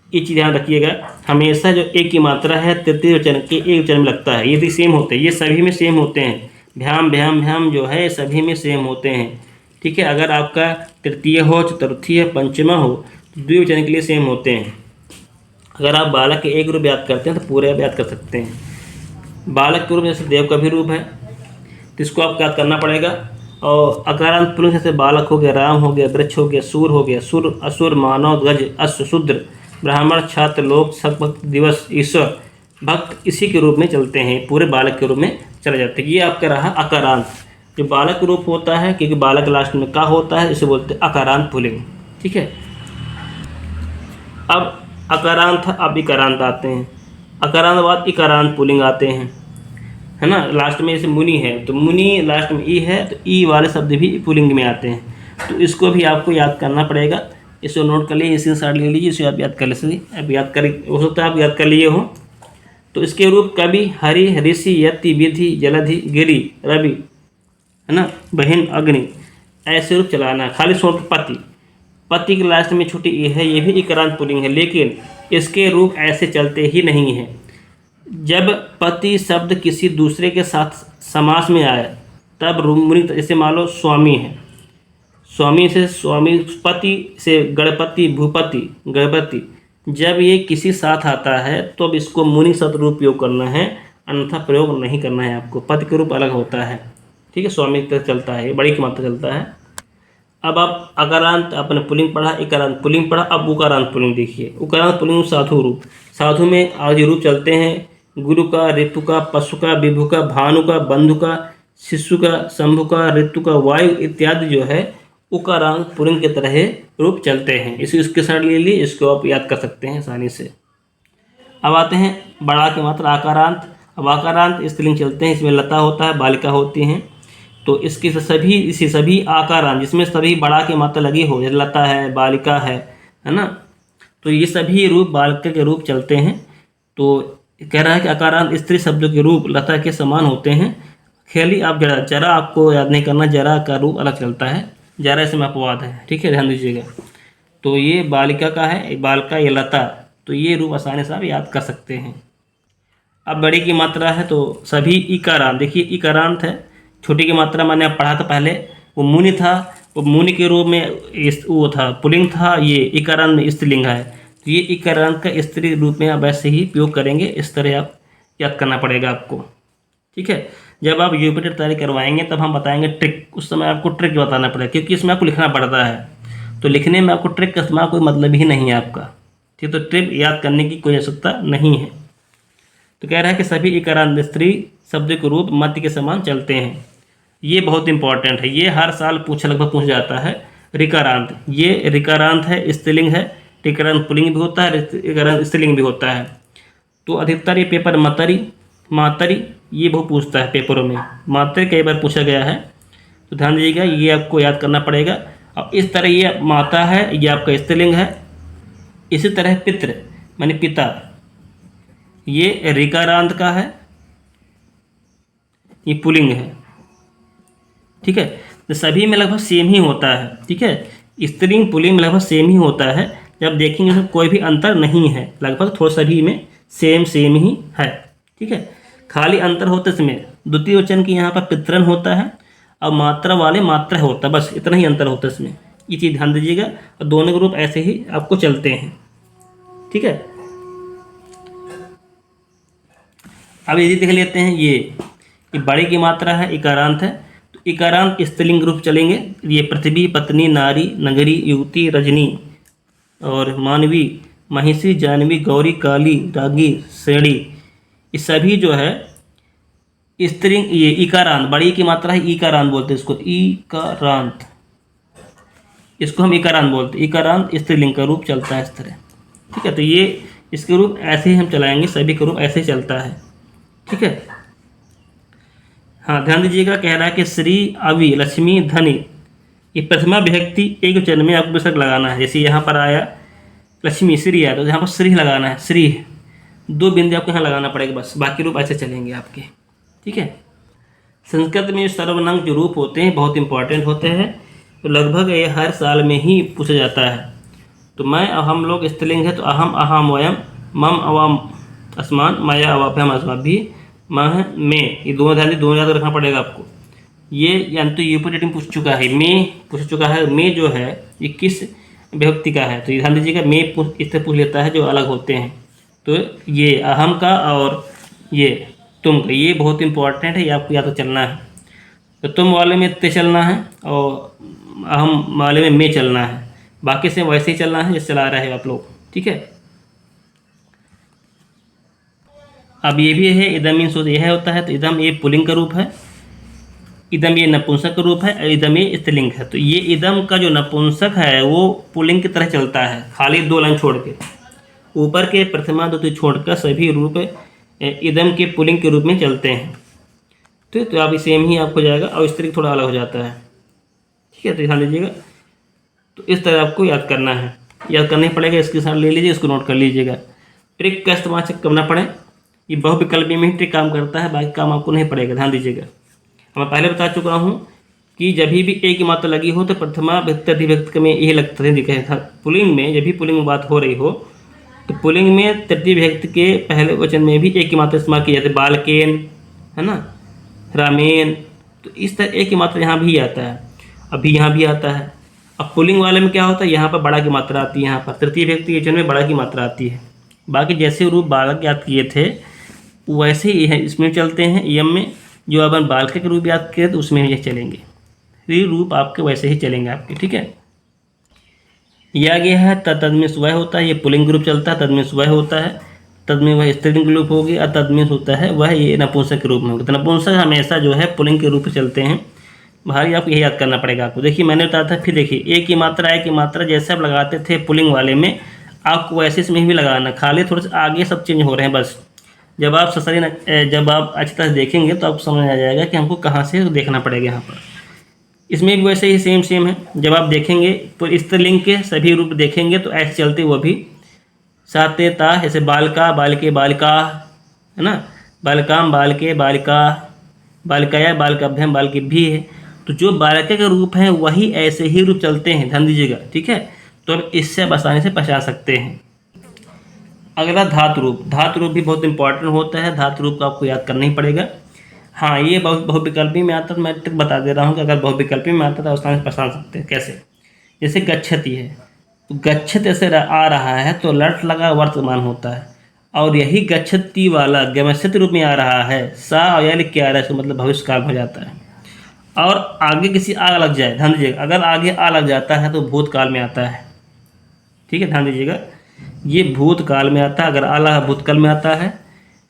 ये चीज़ ध्यान रखिएगा। हमेशा जो एक की मात्रा है तृतीय वचन के एक वचन में लगता है। ये भी सेम होते हैं, ये सभी में सेम होते हैं। भ्याम भ्याम भ्याम जो है सभी में सेम होते हैं। ठीक है, अगर आपका तृतीय हो, चतुर्थी है, पंचमा हो, तो द्विवचन के लिए सेम होते हैं। अगर आप बालक के एक रूप याद करते हैं तो पूरे आप याद कर सकते हैं। बालक के रूप जैसे देव का भी रूप है, तो इसको आपको याद करना पड़ेगा। और अकारांत पुल्लिंग जैसे बालक हो गया, राम हो गया, वृक्ष हो गया, सूर हो गया, सुर, असुर, मानव, गज, अश्व, शूद्र, ब्राह्मण, छात्र, लोक, सक, भक्त, दिवस, ईश्वर, भक्त, इसी के रूप में चलते हैं। पूरे बालक के रूप में चले जाते हैं। ये आपका रहा अकारांत, जो बालक रूप होता है, क्योंकि बालक लास्ट में का होता है, इसे बोलते हैं अकारांत पुल्लिंग। ठीक है, अब अकारांत, अब इकारांत आते हैं। अकारांत बाद इकारांत पुल्लिंग आते हैं, है ना। लास्ट में जैसे मुनि है तो मुनि लास्ट में ई है, तो ई वाले शब्द भी पुल्लिंग में आते हैं। तो इसको भी आपको याद करना पड़ेगा। इसको नोट कर लिए, इसी साइड ले लीजिए, इसे आप याद कर लीजिए। अब याद कर, हो सकता है आप याद कर लिए हो। तो इसके रूप कवि, हरि, ऋषि, यति, विधि, जलधि, गिरि, रवि, है ना, बहिन, अग्नि, ऐसे रूप चलाना है। खाली छोड़ पति, पति के लास्ट में छोटी ए है, ये भी इकारांत पुल्लिंग है, लेकिन इसके रूप ऐसे चलते ही नहीं हैं। जब पति शब्द किसी दूसरे के साथ समास में आए तब रूप, जैसे मान लो स्वामी है, स्वामी से स्वामी, पति से गणपति, भूपति, गणपति, जब ये किसी साथ आता है तो अब इसको मुनि शब्द रूप उपयोग करना है, अन्यथा प्रयोग नहीं करना है आपको। पति के रूप अलग होता है, ठीक है, स्वामी तक चलता है, बड़ी की मात्रा चलता है। अब आप अकारांत आपने पुल्लिंग पढ़ा, इकारांत पुल्लिंग पढ़ा, अब उकारांत पुल्लिंग देखिए। उकारांत पुल्लिंग साधु रूप, साधु में आदि रूप चलते हैं, गुरु का, ऋतु का, पशु का, विभु का, भानु का, बंधु का, शिशु का, शंभु का, ऋतु का, वायु इत्यादि जो है उकारांत पुल्लिंग की तरह रूप चलते हैं। इसके साथ ले लिए, इसको आप याद कर सकते हैं आसानी से। अब आते हैं बड़ा की मात्रा आकारांत। अब आकारांत स्त्रीलिंग चलते हैं, इसमें लता होता है, बालिका होती हैं। तो इसकी सभी आकारांत जिसमें सभी बड़ा की मात्रा लगी हो, जैसे लता है, बालिका है ना, तो ये सभी रूप बालिका के रूप चलते हैं। तो कह रहा है कि आकारांत स्त्री शब्दों के रूप लता के समान होते हैं। खाली आप जरा आपको याद नहीं करना, जरा का रूप अलग चलता है, जरा इसमें अपवाद है, ठीक है, ध्यान दीजिएगा। तो ये बालिका का है, बालिका, ये लता, तो ये रूप आसानी से आप याद कर सकते हैं। अब बड़ी की मात्रा है तो सभी इकारांत, देखिए इकारांत है। छोटी की मात्रा मैंने आप पढ़ा था पहले, वो मुनि था, वो मुनि के रूप में वो था, पुल्लिंग था, ये इकारांत में स्त्रीलिंग है। तो ये इकारांत का स्त्री रूप में आप ऐसे ही उपयोग करेंगे, इस तरह आप याद करना पड़ेगा आपको, ठीक है। जब आप यूपीटी तैयारी करवाएंगे तब हम बताएंगे ट्रिक, उस समय आपको ट्रिक बताना पड़ेगा, क्योंकि इसमें आपको लिखना पड़ता है। तो लिखने में आपको ट्रिक का इस्तेमाल कोई मतलब ही नहीं है आपका, ठीक। तो ट्रिक याद करने की कोई आवश्यकता नहीं है। तो कह रहा है कि सभी इकारांत स्त्री शब्द के रूप मध्य के समान चलते हैं। ये बहुत इंपॉर्टेंट है, ये हर साल लगभग पूछ जाता है। रिकारांत, ये रिकारांत है, स्त्रीलिंग है। रिकारांत पुल्लिंग भी होता है, रिकारांत स्त्रीलिंग भी होता है। तो अधिकतर ये पेपर मतरी, मातरी, ये बहुत पूछता है पेपरों में, मातरी कई बार पूछा गया है। तो ध्यान दीजिएगा, ये आपको याद करना पड़ेगा। अब इस तरह ये माता है, ये आपका स्त्रीलिंग है। इसी तरह पितृ माने पिता, ये रिकारांत का है, ये पुल्लिंग है, ठीक है। तो सभी में लगभग सेम ही होता है, ठीक है, स्त्रीलिंग पुल्लिंग में लगभग सेम ही होता है। जब देखेंगे तो कोई भी अंतर नहीं है, लगभग थोड़ा सभी में सेम ही है, ठीक है। खाली अंतर होते इसमें द्वितीय वचन की यहाँ पर पितरन होता है और मात्रा वाले मात्रा होता है, बस इतना ही अंतर होता है इसमें, ये चीज़ ध्यान दीजिएगा। और दोनों के रूप ऐसे ही आपको चलते हैं, ठीक है। अब यदि देख लेते हैं, ये बड़ी की मात्रा है, इकारांत है। तो इकारांत स्त्रीलिंग रूप चलेंगे, ये पृथ्वी, पत्नी, नारी, नगरी, युवती, रजनी और मानवी, महिषी, जानवी, गौरी, काली, रागी, श्रेणी, ये सभी जो है स्त्रीलिंग, ये इकारांत, बड़ी की मात्रा है, इकारांत बोलते हैं इसको, इकारांत, इसको हम इकारांत बोलते हैं। इकारांत स्त्रीलिंग का रूप चलता है इस तरह, ठीक है। तो ये इसके रूप ऐसे ही हम चलाएंगे, सभी का रूप ऐसे ही चलता है, ठीक है। हाँ, ध्यान दीजिएगा, कह रहा है कि श्री, अवि, लक्ष्मी, धनी, ये प्रथमा विभक्ति एक वचन में आपको बेशक लगाना है। जैसे यहाँ पर आया लक्ष्मी, श्री आया, तो यहाँ पर श्री लगाना है, श्री, दो बिंदु आपको यहाँ लगाना पड़ेगा, बस, बाकी रूप ऐसे चलेंगे आपके, ठीक है। संस्कृत में सर्वनाम जो रूप होते हैं बहुत इंपॉर्टेंट होते हैं, तो लगभग ये हर साल में ही पूछा जाता है। तो मैं, हम लोग स्त्रीलिंग है, तो अहम, अहम, वयम, मम, अवम, अस्मान, माया, अवाभ्याम, अस्माभि, मह, में, ये दोनों याद रखना पड़ेगा आपको। ये यानी तो यूपीटी में पूछ चुका है, में पूछ चुका है, में जो है ये किस विभक्ति का है, तो ये ध्यान दीजिएगा, में इस तरह पूछ लेता है जो अलग होते हैं। तो ये अहम का और ये तुम का, ये बहुत इंपॉर्टेंट है, ये आपको याद तो चलना है। तो तुम वाले में ते चलना है और अहम वाले में चलना है, बाकी से वैसे ही चलना है जैसे चला रहे हैं आप लोग, ठीक है। अब ये भी है, इदम मीन्स यह होता है, तो इदम ये पुल्लिंग का रूप है, इदम ये नपुंसक का रूप है, और इदम ये स्त्रीलिंग है। तो ये इदम का जो नपुंसक है वो पुल्लिंग की तरह चलता है, खाली 2 लाइन छोड़ के। ऊपर के प्रथमा द्वितीय छोड़कर सभी रूप इदम के पुल्लिंग के रूप में चलते हैं। तो आप सेम ही आपको जाएगा, और स्त्रीलिंग थोड़ा अलग हो जाता है। ठीक है, तो ध्यान दीजिएगा। तो इस तरह आपको याद करना है, याद करना ही पड़ेगा। इसके साथ ले लीजिए, इसको नोट कर लीजिएगा। ट्रिक का इस्तेमाल चेक करना पड़े, ये बहुविकल्पी में ही ट्रिक काम करता है, बाकी काम आपको नहीं पड़ेगा, ध्यान दीजिएगा। मैं पहले बता चुका हूँ कि जब भी एक ही मात्रा लगी हो तो प्रथमा विभक्ति अधिविभक्ति में यही लगता दिखे था। पुल्लिंग में जब भी पुल्लिंग में बात हो रही हो तो पुल्लिंग में तृतीय विभक्ति के पहले वचन में भी एक ही मात्रा इस्तेमाल की जाती है। बालकेन, है ना, रामेन। तो इस तरह एक ही मात्रा यहाँ भी आता है, अभी यहाँ भी आता है। अब पुल्लिंग वाले में क्या होता है, यहाँ पर बड़ा की मात्रा आती है, यहाँ पर तृतीय व्यक्ति के वचन में बड़ा की मात्रा आती है। बाकी जैसे रूप बालक याद किए थे वैसे ही है इसमें चलते हैं। यम में जो अपन बालक के रूप याद किए तो उसमें ये चलेंगे, ये रूप आपके वैसे ही चलेंगे आपके। ठीक है, यह गया है तद में स्वह होता है, ये पुल्लिंग रूप चलता है, तद में स्वह होता है, तद में वह स्त्रीलिंग रूप होगी, और तद में होता है वह ये नपुंसक के रूप में होगा। तो नपुंसक हमेशा जो है पुल्लिंग के रूप में चलते हैं। भाई आपको यही याद करना पड़ेगा आपको। देखिए मैंने बताया था, फिर देखिए एक ही मात्रा जैसे आप लगाते थे पुल्लिंग वाले में, आपको वैसे इसमें भी लगाना, खाली थोड़े से आगे सब चेंज हो रहे हैं बस। जब आप जब आप अच्छी तरह से देखेंगे तो आपको समझ आ जाएगा कि हमको कहाँ से देखना पड़ेगा। यहाँ पर इसमें भी वैसे ही सेम है। जब आप देखेंगे तो स्त्रीलिंग के सभी रूप देखेंगे तो ऐसे चलते वो भी साते ता, जैसे बालिका, बालिके, बालिका, है ना, बालिकाम, बालिके, बालिका, बालिकाया, बालिकाभ्याम, बालिके भी है। तो जो बालिका के रूप हैं वही ऐसे ही रूप चलते हैं, ध्यान दीजिएगा। ठीक है, तो अब इससे आप आसानी से पहचान सकते हैं। अगला धातु रूप। धातु रूप भी बहुत इंपॉर्टेंट होता है, धातु रूप को आपको याद करना ही पड़ेगा। हाँ, ये बहुविकल्पी में आता है, मैं ट्रिक बता दे रहा हूँ कि अगर बहुविकल्पी में आता है तो आसानी से पहचान सकते हैं। कैसे, जैसे गच्छति है, तो गच्छत ऐसे आ रहा है तो लट लगा वर्तमान होता है, और यही गच्छति वाला गमस्यति रूप में आ रहा है, सा और या लिख के आ रहा है, तो मतलब भविष्य काल हो जाता है। और आगे किसी आ लग जाए, ध्यान दीजिएगा, अगर आगे आ लग जाता है तो भूतकाल में आता है। ठीक है, ध्यान दीजिएगा, ये भूतकाल में आता है। अगर आला भूतकाल में आता है,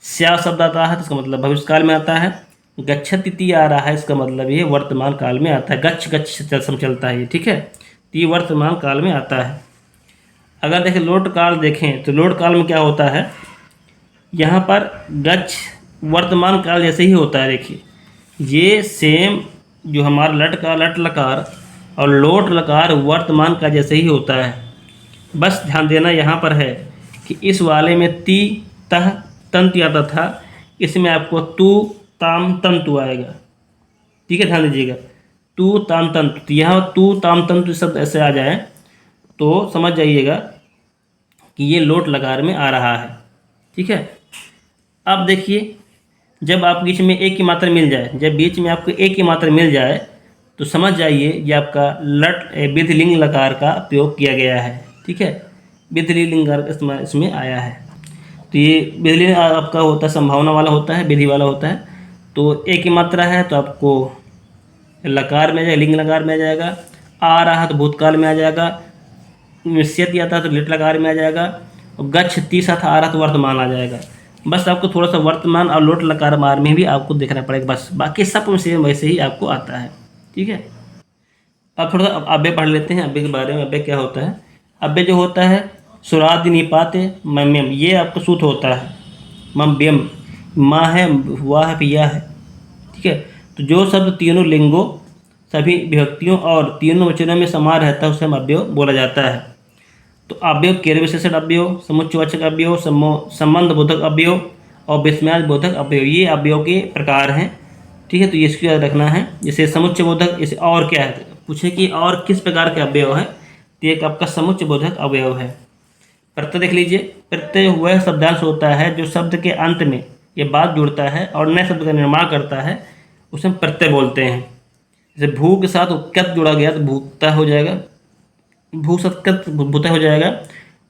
स्या शब्द आता है तो इसका मतलब भविष्यकाल में आता है। गच्छति आ रहा है, इसका मतलब ये वर्तमान काल में आता है। गच्छ गच्छ सम चलता है ये। ठीक है, तो ये वर्तमान काल में आता है। अगर देखें लोट काल देखें तो लोट काल में क्या होता है, यहाँ पर गच्छ वर्तमान काल जैसे ही होता है। देखिए ये सेम जो हमारा लट लकार और लोट लकार वर्तमान का जैसे ही होता है। बस ध्यान देना यहाँ पर है कि इस वाले में ती तह तंतु आता था, इसमें आपको तू ताम तंतु आएगा। ठीक है, ध्यान दीजिएगा, तू ताम तंतु। तो यहाँ तू ताम तंतु शब्द ऐसे आ जाए तो समझ जाइएगा कि ये लोट लकार में आ रहा है। ठीक है, अब देखिए जब आप बीच में एक की मात्रा मिल जाए, जब बीच में आपको एक की मात्रा मिल जाए तो समझ जाइए ये आपका लट विधिलिंग लकार का प्रयोग किया गया है। ठीक है, विधिलिंग लकार का इस्तेमाल इसमें आया है। तो ये विधिलिंग आपका होता है, संभावना वाला होता है, विधि वाला होता है। तो एक ही मात्रा है तो आपको लकार में आ जाएगा, लिंग लकार में आ जाएगा। आ रहा है तो भूतकाल में आ जाएगा। निश्चित आता है तो लिट लकार में आ जाएगा। और गच्छ तीसरा था आ रहा तो वर्तमान आ जाएगा। बस आपको थोड़ा सा वर्तमान और लोट लकार मार में भी आपको देखना पड़ेगा, बस बाकी सब सेम वैसे ही आपको आता है। ठीक है, अब थोड़ा सा अव्यय पढ़ लेते हैं। अव्यय के बारे में, अव्यय क्या होता है। अव्यय जो होता है सुरादि निपाते मम्यम, ये आपका सूत्र होता है। मम्यम माँ है, हुआ है, पिया है। ठीक है, तो जो शब्द तीनों लिंगों सभी विभक्तियों और तीनों वचनों में समान रहता है उसे हम अव्यय बोला जाता है। तो अव्यय केर विशेषण अव्यय, समुच्चयवाचक अव्यय, संबंध बोधक अव्यय और विस्मयार्थ बोधक अव्यय, ये अव्ययों के प्रकार हैं। ठीक है, तो ये इसको याद रखना है। जैसे समुच्चय बोधक, जैसे और क्या है, पूछे कि और किस प्रकार के अव्यय है, तो एक आपका समुच्चय बोधक अवयव है। प्रत्यय देख लीजिए, प्रत्यय वह शब्दांश होता है जो शब्द के अंत में ये बात जुड़ता है और नए शब्द का निर्माण करता है, उसे हम प्रत्यय बोलते हैं। जैसे भू के साथ उपकृत जुड़ा गया तो भूता हो जाएगा, भू सत्कृत भूता हो जाएगा।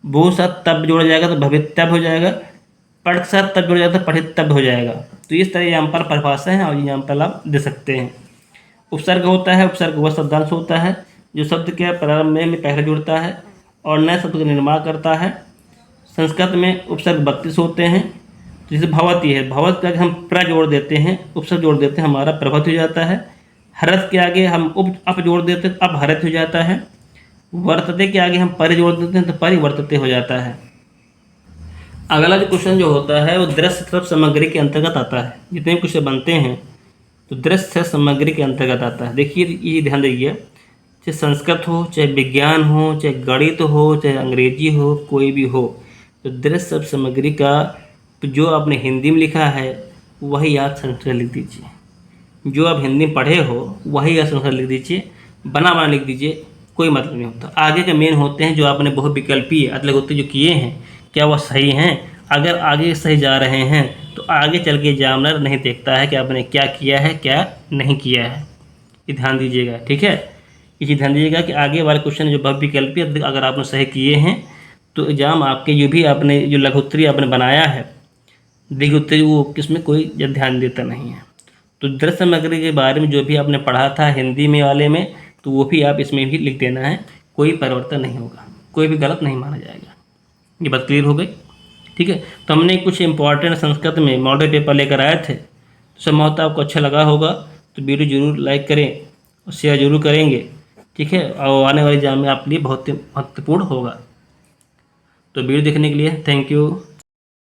भू साथ तब जोड़ा जाएगा तो भवितव्य हो जाएगा। पढ़ के साथ तब जोड़ा जाएगा तो पठितव्य हो जाएगा। तो इस तरह यहाँ पर परिभाषा है और यहाँ पर आप दे सकते हैं। उपसर्ग होता है, उपसर्ग वह शब्दांश होता है जो शब्द के प्रारंभ में पहले जुड़ता है और नए शब्द का निर्माण करता है। संस्कृत में उपसर्ग 32 होते हैं तो जैसे भवती है, भवत के आगे हम प्र जोड़ देते हैं, उपसर्ग जोड़ देते हैं, हमारा प्रभत हो जाता है। हरत के आगे हम अप जोड़ देते हैं, अब हरत हो जाता है। वर्तते के आगे हम पर जोड़ देते हैं तो परिवर्तते हो जाता है। अगला जो क्वेश्चन जो होता है वो दृश्य शब्द सामग्री के अंतर्गत आता है। जितने भी क्वेश्चन बनते हैं तो दृश्य सामग्री के अंतर्गत आता है। देखिए ये ध्यान दीजिए, चाहे संस्कृत हो, चाहे विज्ञान हो, चाहे गणित हो, चाहे अंग्रेजी हो, कोई भी हो, तो दृश्य शब्द सामग्री का जो आपने हिंदी में लिखा है वही आप संस्कृत लिख दीजिए। जो आप हिंदी में पढ़े हो वही आप संस्कृत लिख दीजिए, बना बना लिख दीजिए, कोई मतलब नहीं होता। आगे के मेन होते हैं जो आपने बहुविकल्पीय अतलगोते जो किए हैं, क्या वह सही हैं? अगर आगे सही जा रहे हैं तो आगे चल के एग्जामिनर नहीं देखता है कि आपने क्या किया है क्या नहीं किया है। ये ध्यान दीजिएगा, ठीक है। ये चीज़ ध्यान दीजिएगा कि आगे वाले क्वेश्चन जो बहुविकल्पीय अगर आपने सही किए हैं तो एग्जाम आपके जो भी आपने जो लघुत्तरी आपने बनाया है दीर्घोत्तरी वो किसमें कोई ध्यान देता नहीं है। तो दृश्य सामग्री के बारे में जो भी आपने पढ़ा था हिंदी में वाले में तो वो भी आप इसमें भी लिख देना है, कोई परिवर्तन नहीं होगा, कोई भी गलत नहीं माना जाएगा। ये बात क्लियर हो गई, ठीक है। तो हमने कुछ इंपॉर्टेंट संस्कृत में मॉडल पेपर लेकर आए थे, तो संभवतः आपको अच्छा लगा होगा। तो वीडियो जरूर लाइक करें और शेयर जरूर करेंगे, ठीक है। और आने वाले एग्जाम में आपके लिए बहुत ही महत्वपूर्ण होगा। तो वीडियो देखने के लिए थैंक यू।